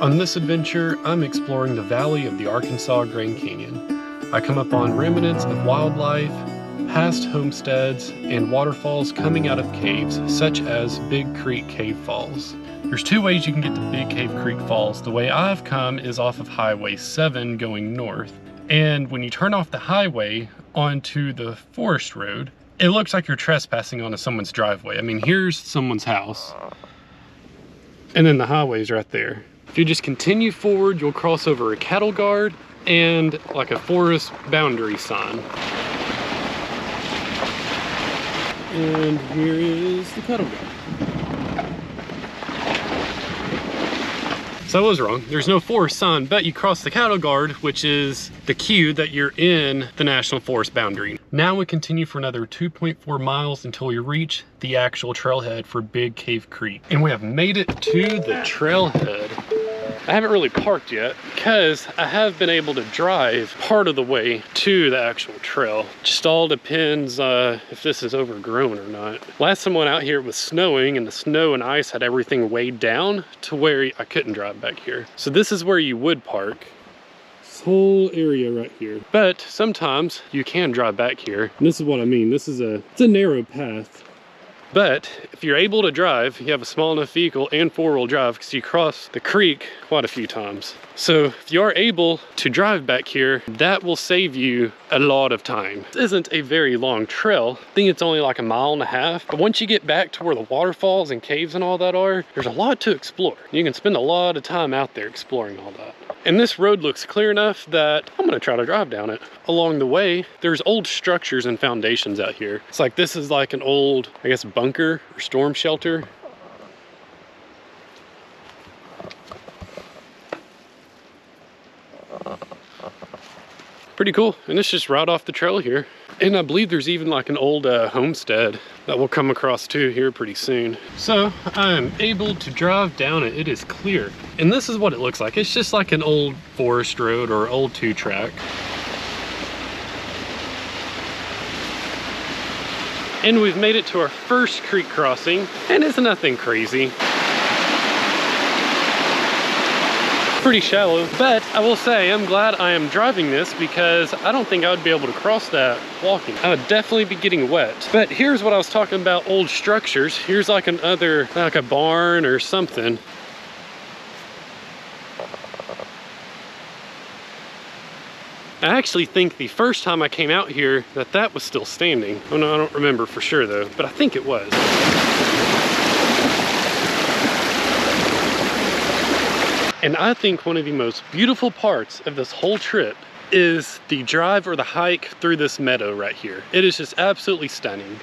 On this adventure, I'm exploring the valley of the Arkansas Grand Canyon. I come upon remnants of wildlife, past homesteads, and waterfalls coming out of caves, such as Big Creek Cave Falls. There's two ways you can get to Big Cave Creek Falls. The way I've come is off of Highway 7 going north. And when you turn off the highway onto the forest road, it looks like you're trespassing onto someone's driveway. I mean, here's someone's house, and then the highway's right there. If you just continue forward, you'll cross over a cattle guard and like a forest boundary sign. And here is the cattle guard. So I was wrong, there's no forest sign, but you cross the cattle guard, which is the cue that you're in the national forest boundary. Now we continue for another 2.4 miles until we reach the actual trailhead for Big Cave Creek. And we have made it to the trailhead. I haven't really parked yet because I have been able to drive part of the way to the actual trail. Just all depends if this is overgrown or not. Last time I went out here it was snowing, and the snow and ice had everything weighed down to where I couldn't drive back here. So this is where you would park. This whole area right here. But sometimes you can drive back here. And this is what I mean. It's a narrow path. But if you're able to drive, you have a small enough vehicle and four-wheel drive, because you cross the creek quite a few times. So if you are able to drive back here, that will save you a lot of time. This isn't a very long trail. I think it's only like 1.5 miles. But once you get back to where the waterfalls and caves and all that are, there's a lot to explore. You can spend a lot of time out there exploring all that. And this road looks clear enough that I'm gonna try to drive down it. Along the way, there's old structures and foundations out here. It's like this is like an old, I guess, bunker or storm shelter. Pretty cool, and it's just right off the trail here. And I believe there's even like an old homestead that we'll come across too here pretty soon. So I am able to drive down it. It is clear. And this is what it looks like. It's just like an old forest road or old 2-track. And we've made it to our first creek crossing, and it's nothing crazy. Pretty shallow, but I will say I'm glad I am driving this, because I don't think I would be able to cross that walking. I would definitely be getting wet. But here's what I was talking about, old structures. Here's like another, like a barn or something. I actually think the first time I came out here that was still standing. Oh no, I don't remember for sure though, but I think it was. And I think one of the most beautiful parts of this whole trip is the drive or the hike through this meadow right here. It is just absolutely stunning.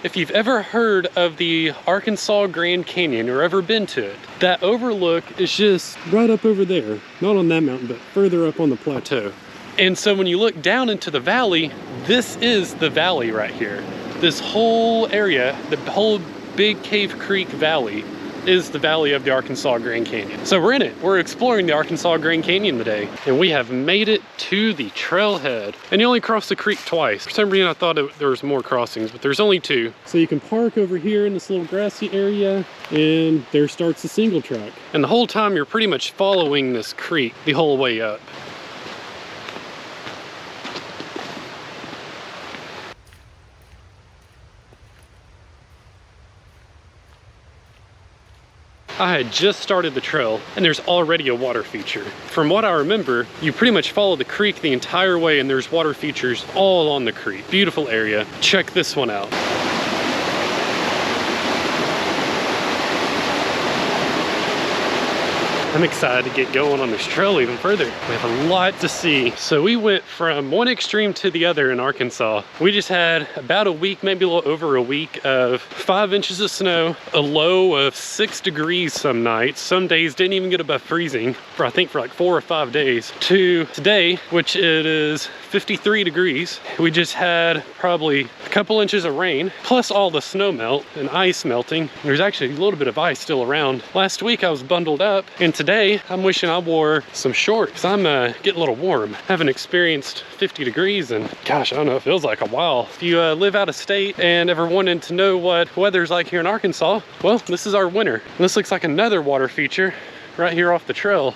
If you've ever heard of the Arkansas Grand Canyon or ever been to it, that overlook is just right up over there. Not on that mountain, but further up on the plateau. And so when you look down into the valley, this is the valley right here. This whole area, the whole Big Cave Creek Valley, is the valley of the Arkansas Grand Canyon. So we're in it. We're exploring the Arkansas Grand Canyon today, and we have made it to the trailhead. And you only cross the creek twice. For some reason I thought there was more crossings, but there's only 2. So you can park over here in this little grassy area, and there starts the single track. And the whole time you're pretty much following this creek the whole way up. I had just started the trail, and there's already a water feature. From what I remember, you pretty much follow the creek the entire way, and there's water features all on the creek. Beautiful area. Check this one out. I'm excited to get going on this trail even further. We have a lot to see. So we went from one extreme to the other in Arkansas. We just had about a week, maybe a little over a week of 5 inches of snow, a low of 6 degrees some nights. Some days didn't even get above freezing for I think for like 4 or 5 days, to today, which it is 53 degrees. We just had probably a couple inches of rain, plus all the snow melt and ice melting. There's actually a little bit of ice still around. Last week I was bundled up, and today I'm wishing I wore some shorts. I'm getting a little warm. Haven't experienced 50 degrees and gosh, I don't know, it feels like a while. If you live out of state and ever wanted to know what weather's like here in Arkansas, well, this is our winter. And this looks like another water feature right here off the trail.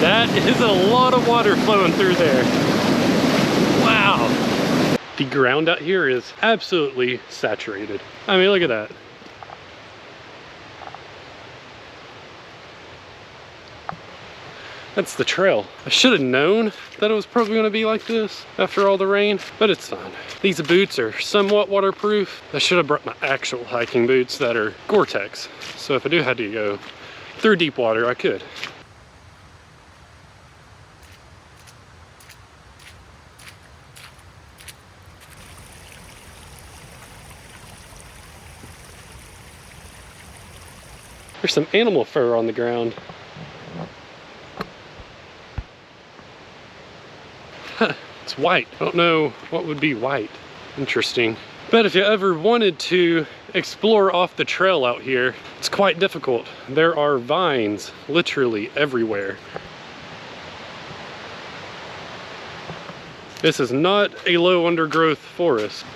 That is a lot of water flowing through there. Wow. The ground out here is absolutely saturated. I mean, look at that. That's the trail. I should have known that it was probably going to be like this after all the rain, but it's fine. These boots are somewhat waterproof. I should have brought my actual hiking boots that are Gore-Tex. So if I do have to go through deep water, I could. There's some animal fur on the ground. Huh, it's white. I don't know what would be white. Interesting. But if you ever wanted to explore off the trail out here, it's quite difficult. There are vines literally everywhere. This is not a low undergrowth forest.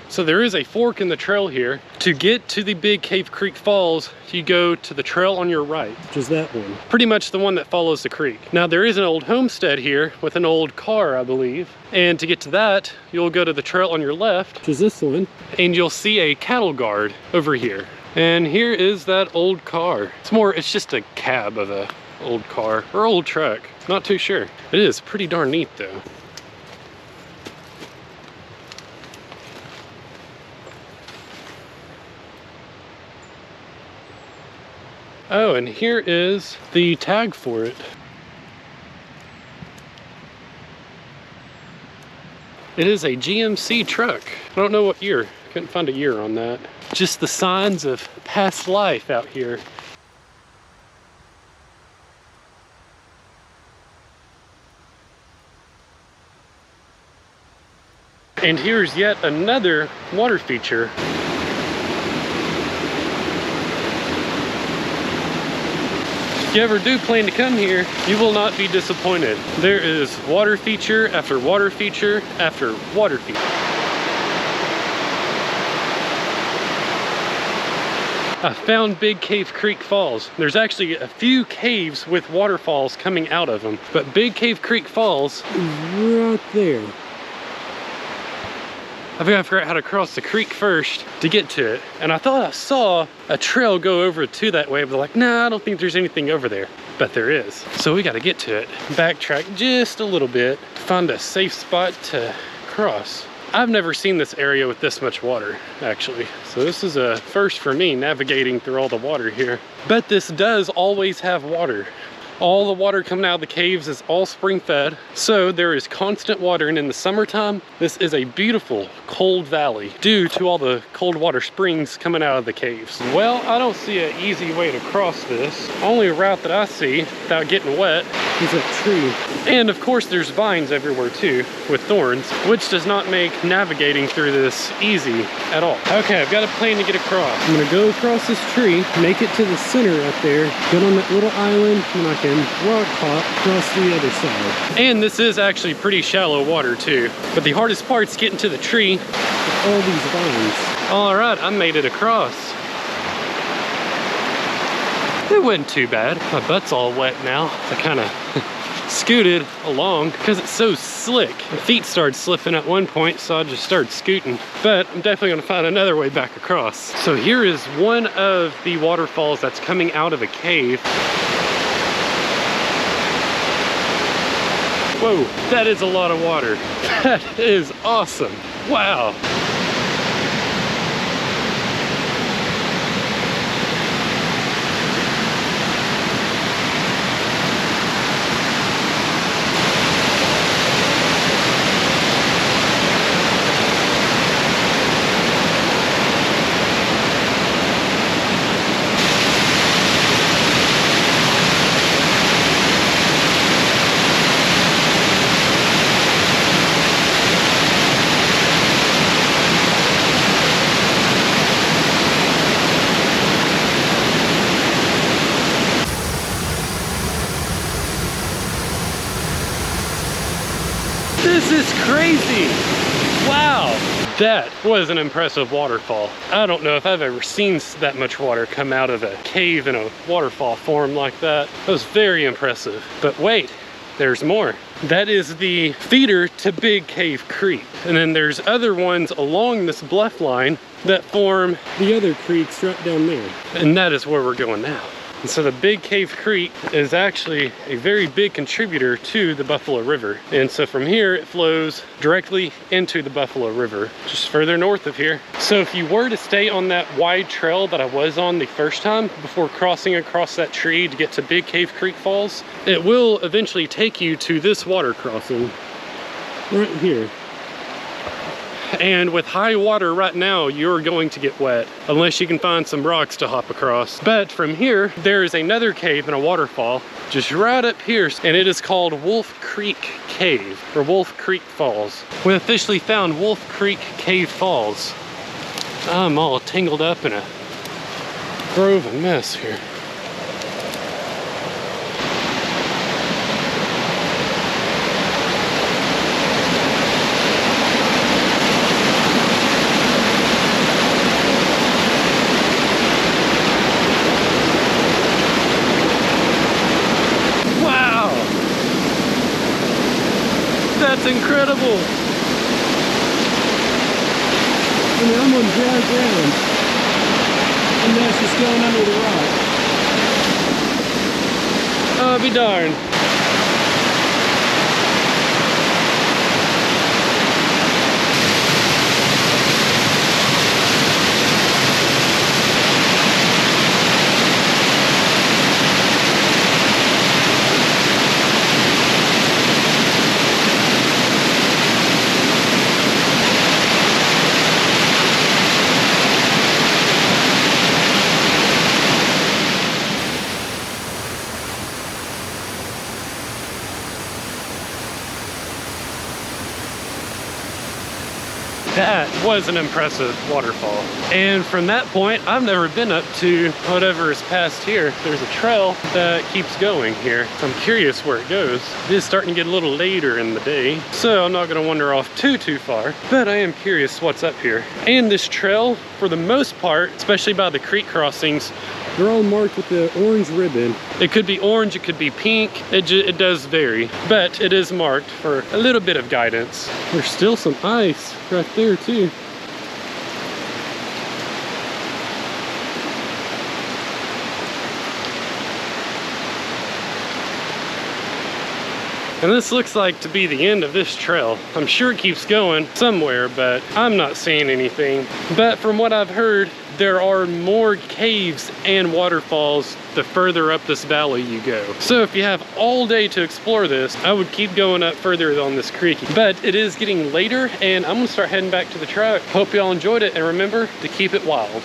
So there is a fork in the trail here. To get to the Big Cave Creek Falls, you go to the trail on your right, which is that one. Pretty much the one that follows the creek. Now there is an old homestead here with an old car, I believe. And to get to that, you'll go to the trail on your left, which is this one, and you'll see a cattle guard over here. And here is that old car. It's just a cab of a old car or old truck. Not too sure. It is pretty darn neat though. Oh, and here is the tag for it. It is a GMC truck. I don't know what year. Couldn't find a year on that. Just the signs of past life out here. And here's yet another water feature. If you ever do plan to come here, you will not be disappointed. There is water feature after water feature after water feature. I found Big Cave Creek Falls. There's actually a few caves with waterfalls coming out of them, but Big Cave Creek Falls is right there. I think I forgot how to cross the creek first to get to it. And I thought I saw a trail go over to that way, but like, nah, I don't think there's anything over there. But there is. So we gotta get to it. Backtrack just a little bit to find a safe spot to cross. I've never seen this area with this much water, actually. So this is a first for me, navigating through all the water here. But this does always have water. All the water coming out of the caves is all spring fed, so there is constant water, and in the summertime this is a beautiful cold valley due to all the cold water springs coming out of the caves. Well, I don't see an easy way to cross this. Only route that I see without getting wet is a tree. And of course there's vines everywhere too with thorns, which does not make navigating through this easy at all. Okay, I've got a plan to get across. I'm gonna go across this tree, make it to the center up there, get on that little island, and I can rock hop across the other side. And this is actually pretty shallow water too. But the hardest part's getting to the tree with all these vines. All right, I made it across. It wasn't too bad. My butt's all wet now. I kind of scooted along because it's so slick. My feet started slipping at one point, so I just started scooting. But I'm definitely gonna find another way back across. So here is one of the waterfalls that's coming out of a cave. Whoa, that is a lot of water. That is awesome. Wow. This is crazy. Wow. That was an impressive waterfall. I don't know if I've ever seen that much water come out of a cave in a waterfall form like that. That was very impressive. But wait, there's more. That is the feeder to Big Cave Creek. And then there's other ones along this bluff line that form the other creeks right down there. And that is where we're going now. And so the Big Cave Creek is actually a very big contributor to the Buffalo River. And so from here, it flows directly into the Buffalo River, just further north of here. So if you were to stay on that wide trail that I was on the first time before crossing across that tree to get to Big Cave Creek Falls, it will eventually take you to this water crossing right here. And with high water right now, you're going to get wet unless you can find some rocks to hop across. But from here, there is another cave and a waterfall just right up here, and it is called Wolf Creek Cave, or Wolf Creek Falls. We officially found Wolf Creek Cave Falls. I'm all tangled up in a grove of mess here. That's incredible. I mean, I'm on dry ground, and that's just going under the rock. Oh, be darned. That was an impressive waterfall. And from that point, I've never been up to whatever is past here. There's a trail that keeps going here. I'm curious where it goes. It is starting to get a little later in the day, so I'm not gonna wander off too far, but I am curious what's up here. And this trail, for the most part, especially by the creek crossings, they're all marked with the orange ribbon. It could be orange, it could be pink. It does vary, but it is marked for a little bit of guidance. There's still some ice right there too. And this looks like to be the end of this trail. I'm sure it keeps going somewhere, but I'm not seeing anything. But from what I've heard, there are more caves and waterfalls the further up this valley you go. So if you have all day to explore this, I would keep going up further on this creek. But it is getting later, and I'm gonna start heading back to the truck. Hope y'all enjoyed it, and remember to keep it wild.